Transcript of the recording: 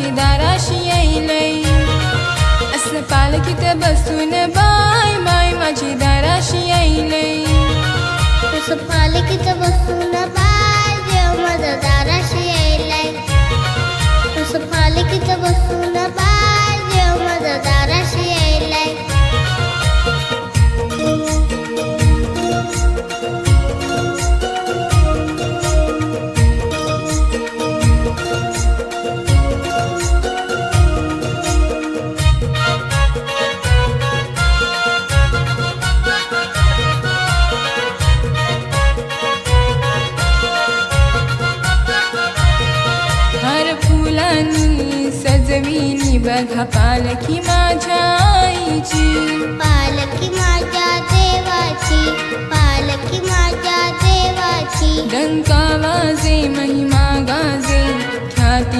माझी दाराशी येईलय. असं पालखीत बसून बाय बाय माझी दाराशी येईलय. असं पालखीत बसून बाय देव माझ्या दाराशी येईलय. असं पालखीत बसून बाय देव माझ्या दाराशी येईलय. फुलांनी सजविली बघा पालखी माझ्या आईची. पालखी माझ्या देवाची, पालखी माझ्या देवाची. डंका वाजे महिमा गाजे ख्याती